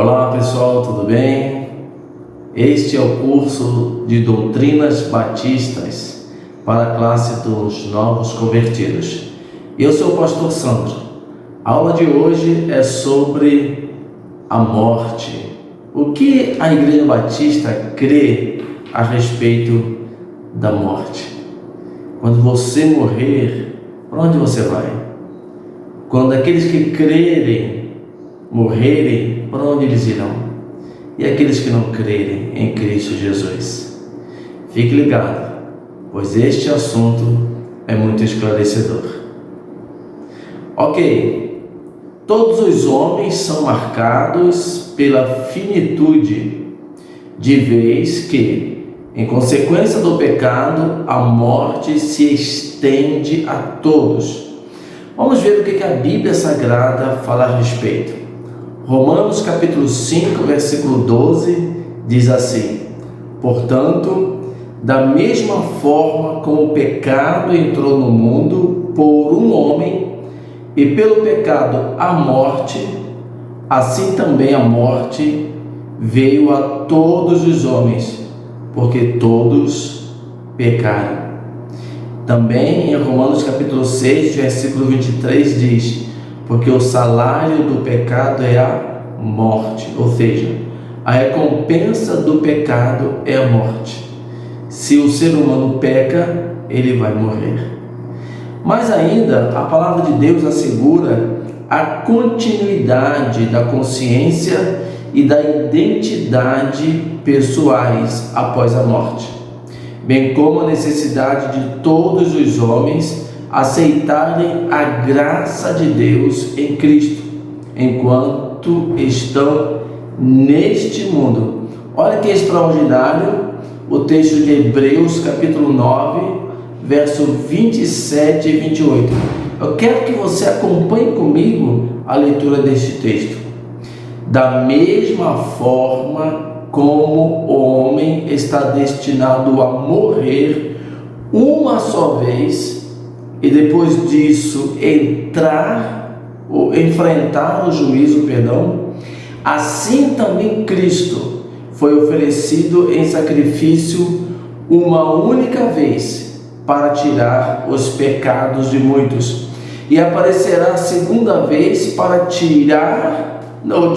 Olá pessoal, tudo bem? Este é o curso de Doutrinas Batistas para a classe dos Novos Convertidos. Eu sou o pastor Sandro. A aula de hoje é sobre a morte. O que a Igreja Batista crê a respeito da morte? Quando você morrer, para onde você vai? Quando aqueles que crerem morrerem, para onde eles irão? E aqueles que não crerem em Cristo Jesus? Fique ligado, pois este assunto é muito esclarecedor. Ok, todos os homens são marcados pela finitude, de vez que, em consequência do pecado, a morte se estende a todos. Vamos ver o que a Bíblia Sagrada fala a respeito. Romanos capítulo 5, versículo 12, diz assim: portanto, da mesma forma como o pecado entrou no mundo por um homem, e pelo pecado a morte, assim também a morte veio a todos os homens, porque todos pecaram. Também em Romanos capítulo 6, versículo 23 diz: porque o salário do pecado é a morte, ou seja, a recompensa do pecado é a morte. Se o ser humano peca, ele vai morrer. Mas ainda, a palavra de Deus assegura a continuidade da consciência e da identidade pessoais após a morte, bem como a necessidade de todos os homens aceitarem a graça de Deus em Cristo, enquanto estão neste mundo. Olha que extraordinário o texto de Hebreus capítulo 9, verso 27 e 28. Eu quero que você acompanhe comigo a leitura deste texto. Da mesma forma como o homem está destinado a morrer uma só vez, e depois disso enfrentar o juízo, assim também Cristo foi oferecido em sacrifício uma única vez para tirar os pecados de muitos, e aparecerá a segunda vez para não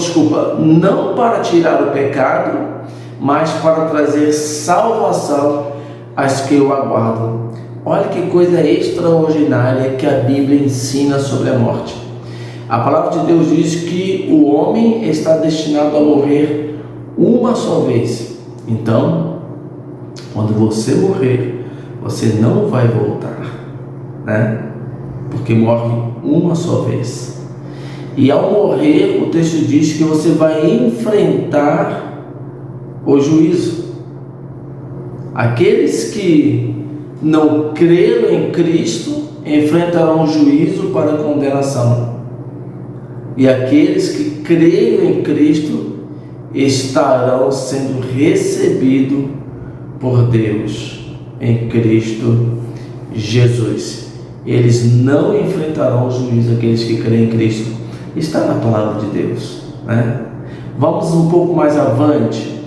para tirar o pecado, mas para trazer salvação às que o aguardam. Olha que coisa extraordinária que a Bíblia ensina sobre a morte. A palavra de Deus diz que o homem está destinado a morrer uma só vez. Então, quando você morrer, você não vai voltar, né? Porque morre uma só vez. E ao morrer, o texto diz que você vai enfrentar o juízo. Aqueles que não creram em Cristo enfrentarão o juízo para a condenação, e aqueles que creem em Cristo estarão sendo recebidos por Deus em Cristo Jesus. Eles não enfrentarão o juízo, aqueles que creem em Cristo. Está na palavra de Deus, né? Vamos um pouco mais avante.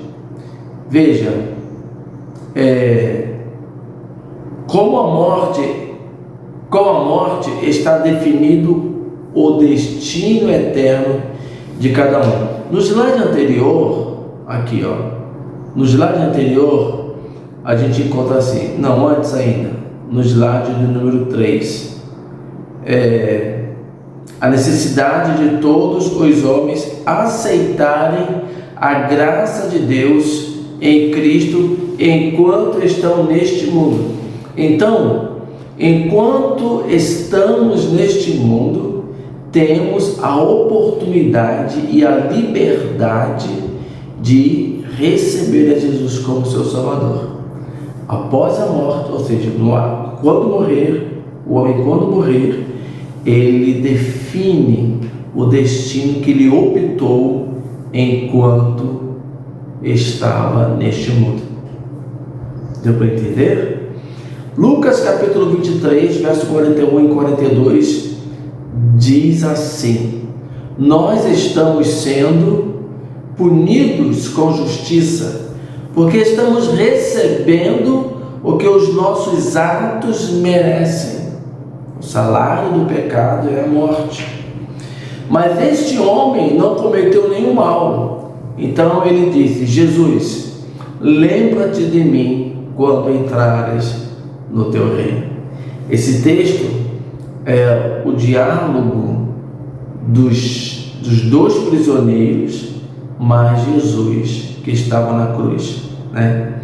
Veja, com a morte está definido o destino eterno de cada um. No slide anterior, no slide anterior, a gente encontra assim, antes ainda, no slide do número 3, a necessidade de todos os homens aceitarem a graça de Deus em Cristo enquanto estão neste mundo. Então, enquanto estamos neste mundo, temos a oportunidade e a liberdade de receber a Jesus como seu Salvador. Após a morte, ou seja, o homem quando morrer, ele define o destino que ele optou enquanto estava neste mundo. Deu para entender? Lucas capítulo 23, verso 41 e 42 diz assim: nós estamos sendo punidos com justiça, porque estamos recebendo o que os nossos atos merecem. O salário do pecado é a morte. Mas este homem não cometeu nenhum mal. Então ele disse: Jesus, lembra-te de mim quando entrares no teu reino. Esse texto é o diálogo dos dois prisioneiros, mais Jesus que estava na cruz, né?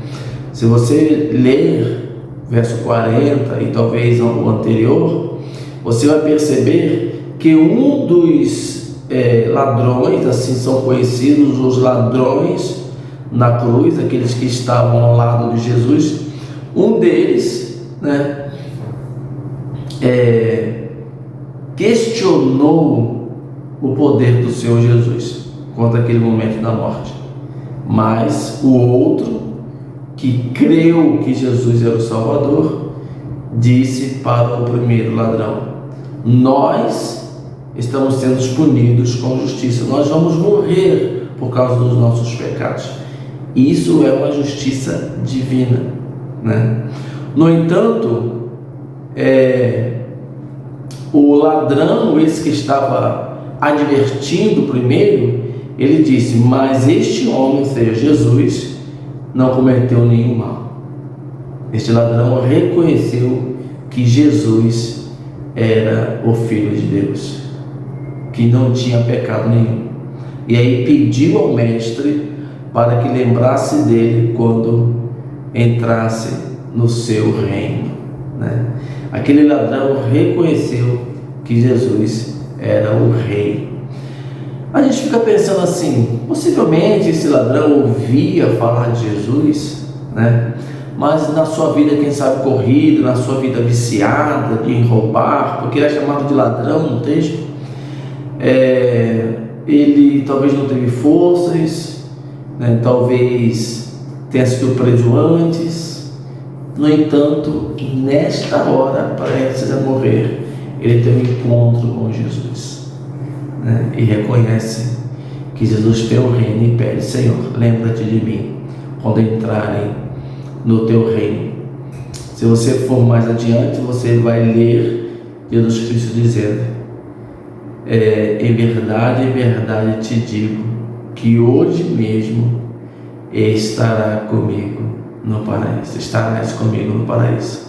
Se você ler verso 40 e talvez o anterior, você vai perceber que um dos ladrões, assim são conhecidos os ladrões na cruz, aqueles que estavam ao lado de Jesus, um deles, né, questionou o poder do Senhor Jesus contra aquele momento da morte. Mas o outro, que creu que Jesus era o Salvador, disse para o primeiro ladrão: nós estamos sendo punidos com justiça, nós vamos morrer por causa dos nossos pecados. Isso é uma justiça divina, né? No entanto, o ladrão, esse que estava advertindo primeiro, ele disse: mas este homem, ou seja, Jesus, não cometeu nenhum mal. Este ladrão reconheceu que Jesus era o Filho de Deus, que não tinha pecado nenhum, e aí pediu ao mestre para que lembrasse dele quando entrasse no seu reino, né? Aquele ladrão reconheceu que Jesus era o rei. A gente fica pensando assim, possivelmente esse ladrão ouvia falar de Jesus, né? Mas na sua vida, quem sabe, corrida, na sua vida viciada de roubar, porque ele é chamado de ladrão no texto, ele talvez não teve forças, né? Talvez tenha sido preso antes. No entanto, nesta hora, prestes a morrer, ele tem um encontro com Jesus, né? E reconhece que Jesus tem o reino e pede: Senhor, lembra-te de mim quando entrarem no teu reino. Se você for mais adiante, você vai ler Jesus Cristo dizendo: em verdade te digo que hoje mesmo estará comigo no paraíso. Estarás comigo no paraíso,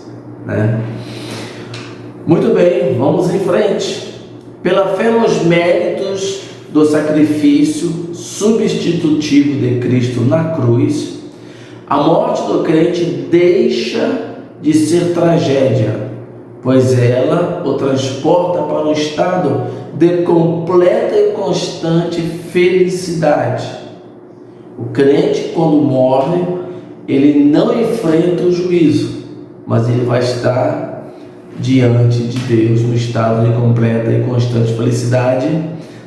né? Muito bem, vamos em frente. Pela fé nos méritos do sacrifício substitutivo de Cristo na cruz, a morte do crente deixa de ser tragédia, pois ela o transporta para um estado de completa e constante felicidade. O crente, quando morre, ele não enfrenta o juízo, mas ele vai estar diante de Deus no estado de completa e constante felicidade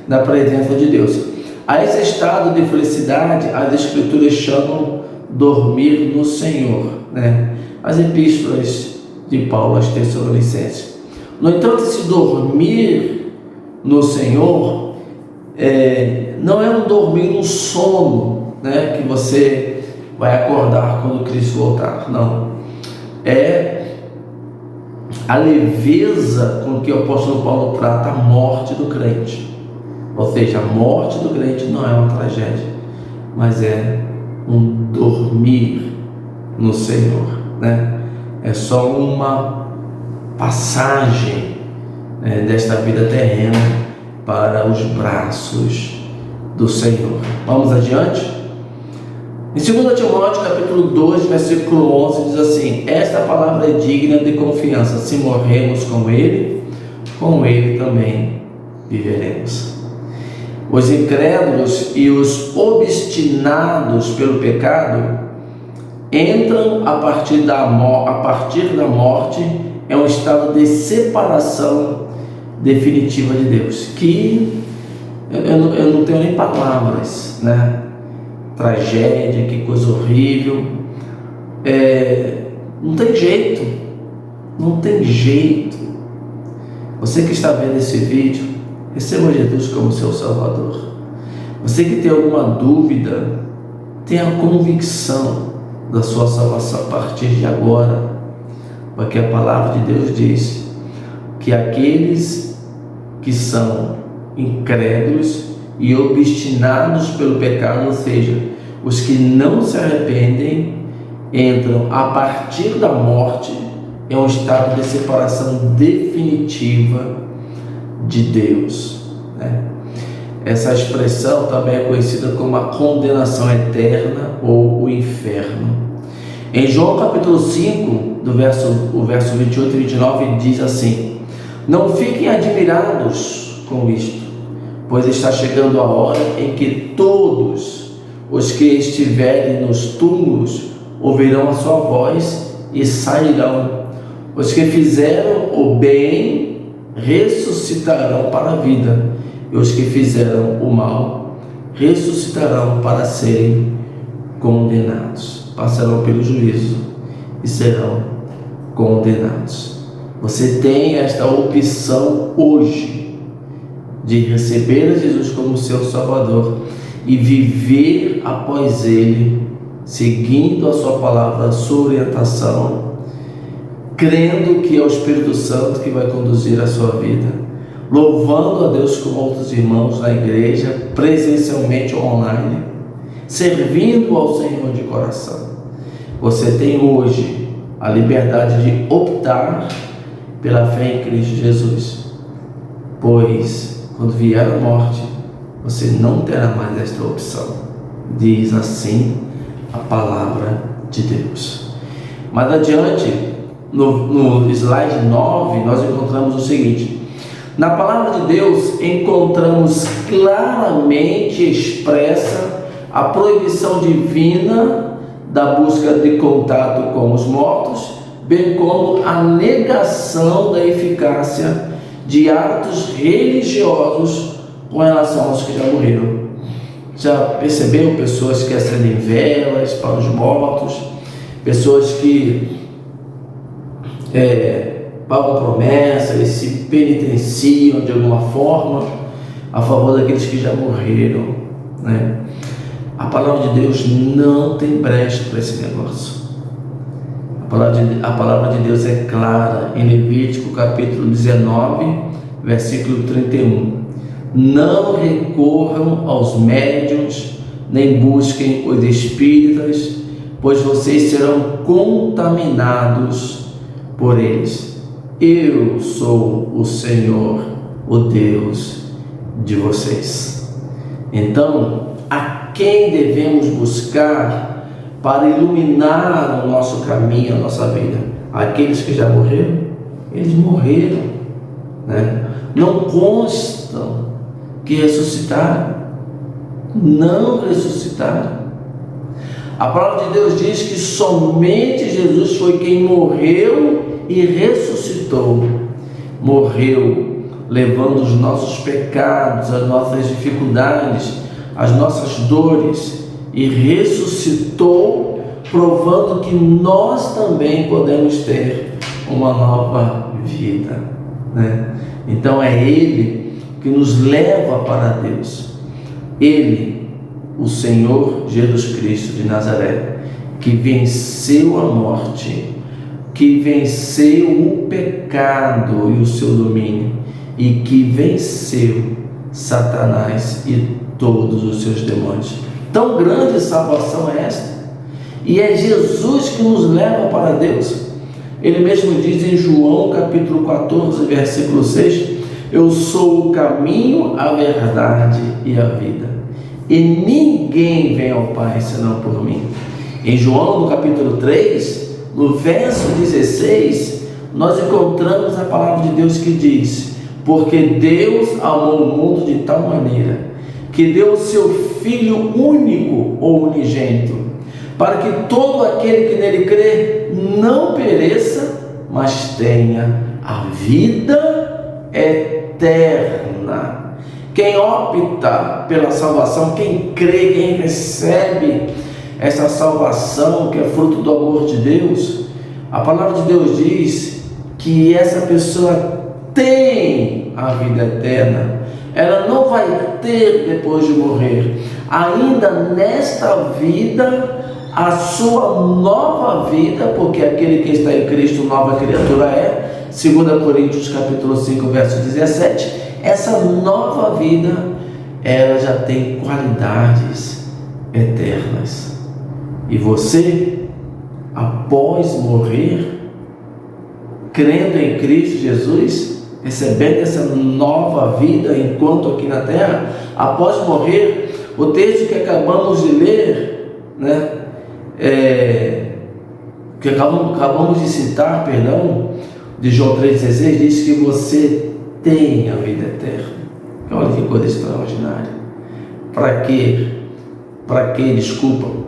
na presença de Deus. A esse estado de felicidade as Escrituras chamam dormir no Senhor, né? As epístolas de Paulo aos Tessalonicenses. No entanto, esse dormir no Senhor não é um dormir no sono, né? Que você vai acordar quando Cristo voltar. Não. É a leveza com que o apóstolo Paulo trata a morte do crente. Ou seja, a morte do crente não é uma tragédia, mas é um dormir no Senhor, né? É só uma passagem desta vida terrena para os braços do Senhor. Vamos adiante? Em 2 Timóteo capítulo 2, versículo 11 diz assim: esta palavra é digna de confiança, se morremos com ele também viveremos. Os incrédulos e os obstinados pelo pecado entram a partir da morte em um estado de separação definitiva de Deus, que eu não tenho nem palavras, né? Tragédia, que coisa horrível. Não tem jeito. Você que está vendo esse vídeo, receba Jesus como seu Salvador. Você que tem alguma dúvida, tenha convicção da sua salvação a partir de agora, porque a palavra de Deus diz que aqueles que são incrédulos e obstinados pelo pecado, ou seja, os que não se arrependem, entram a partir da morte em um estado de separação definitiva de Deus, né? Essa expressão também é conhecida como a condenação eterna ou o inferno. Em João capítulo 5, o verso 28 e 29 diz assim: não fiquem admirados com isto, pois está chegando a hora em que todos os que estiverem nos túmulos ouvirão a sua voz e sairão. Os que fizeram o bem ressuscitarão para a vida, e os que fizeram o mal ressuscitarão para serem condenados. Passarão pelo juízo e serão condenados. Você tem esta opção hoje de receber a Jesus como seu Salvador e viver após Ele, seguindo a sua palavra, a sua orientação, crendo que é o Espírito Santo que vai conduzir a sua vida, louvando a Deus com outros irmãos na igreja, presencialmente ou online, servindo ao Senhor de coração. Você tem hoje a liberdade de optar pela fé em Cristo Jesus, pois quando vier a morte, você não terá mais esta opção. Diz assim a palavra de Deus. Mais adiante, no slide 9, nós encontramos o seguinte: na palavra de Deus encontramos claramente expressa a proibição divina da busca de contato com os mortos, bem como a negação da eficácia de atos religiosos com relação aos que já morreram. Já percebeu pessoas que acendem velas para os mortos, pessoas que pagam promessas e se penitenciam de alguma forma a favor daqueles que já morreram, né? A palavra de Deus não tem brecha para esse negócio. A palavra de Deus é clara em Levítico capítulo 19, versículo 31. Não recorram aos médiuns, nem busquem os espíritas, pois vocês serão contaminados por eles. Eu sou o Senhor, o Deus de vocês. Então, a quem devemos buscar para iluminar o nosso caminho, a nossa vida? Aqueles que já morreram? Eles morreram, né? Não constam que ressuscitaram, não ressuscitaram. A palavra de Deus diz que somente Jesus foi quem morreu e ressuscitou. Morreu levando os nossos pecados, as nossas dificuldades, as nossas dores, e ressuscitou, provando que nós também podemos ter uma nova vida, né? Então é Ele que nos leva para Deus. Ele, o Senhor Jesus Cristo de Nazaré, que venceu a morte, que venceu o pecado e o seu domínio, e que venceu Satanás e todos os seus demônios. Tão grande salvação é esta, e é Jesus que nos leva para Deus. Ele mesmo diz em João capítulo 14, versículo 6: eu sou o caminho, a verdade e a vida, e ninguém vem ao Pai senão por mim. Em João, no capítulo 3, no verso 16, nós encontramos a palavra de Deus que diz: porque Deus amou o mundo de tal maneira que deu o seu Filho único ou unigênito, para que todo aquele que nele crê não pereça, mas tenha a vida eterna. Quem opta pela salvação, quem crê, quem recebe essa salvação que é fruto do amor de Deus, a palavra de Deus diz que essa pessoa tem a vida eterna. ela não vai ter depois de morrer. Ainda nesta vida, a sua nova vida, porque aquele que está em Cristo, nova criatura é, 2 Coríntios capítulo 5, verso 17, essa nova vida, ela já tem qualidades eternas. E você, após morrer, crendo em Cristo Jesus, recebendo essa nova vida enquanto aqui na terra, após morrer, o texto que acabamos de ler, que acabamos de citar, de João 3,16, diz que você tem a vida eterna. Olha que coisa extraordinária. Para quê?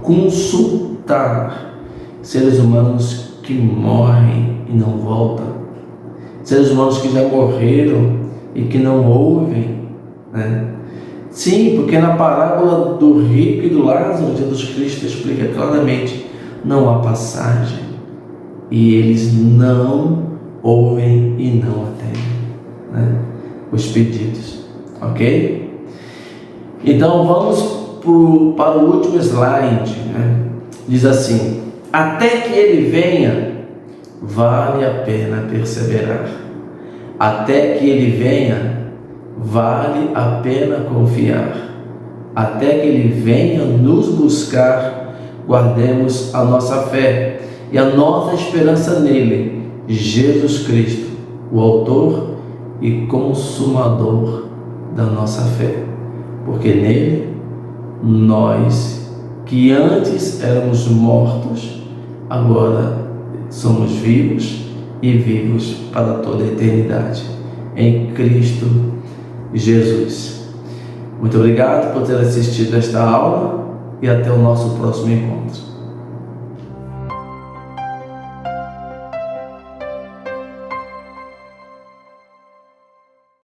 Consultar seres humanos que morrem e não voltam, seres humanos que já morreram e que não ouvem, Sim, porque na parábola do rico e do Lázaro, Jesus Cristo explica claramente: não há passagem, e eles não ouvem e não atendem os pedidos, ok? Então vamos para o último slide, Diz assim: até que ele venha, vale a pena perseverar. Até que ele venha, vale a pena confiar. Até que ele venha nos buscar, guardemos a nossa fé e a nossa esperança nele, Jesus Cristo, o autor e consumador da nossa fé. Porque nele, nós que antes éramos mortos, agora somos vivos e vivos para toda a eternidade, em Cristo Jesus. Muito obrigado por ter assistido esta aula e até o nosso próximo encontro.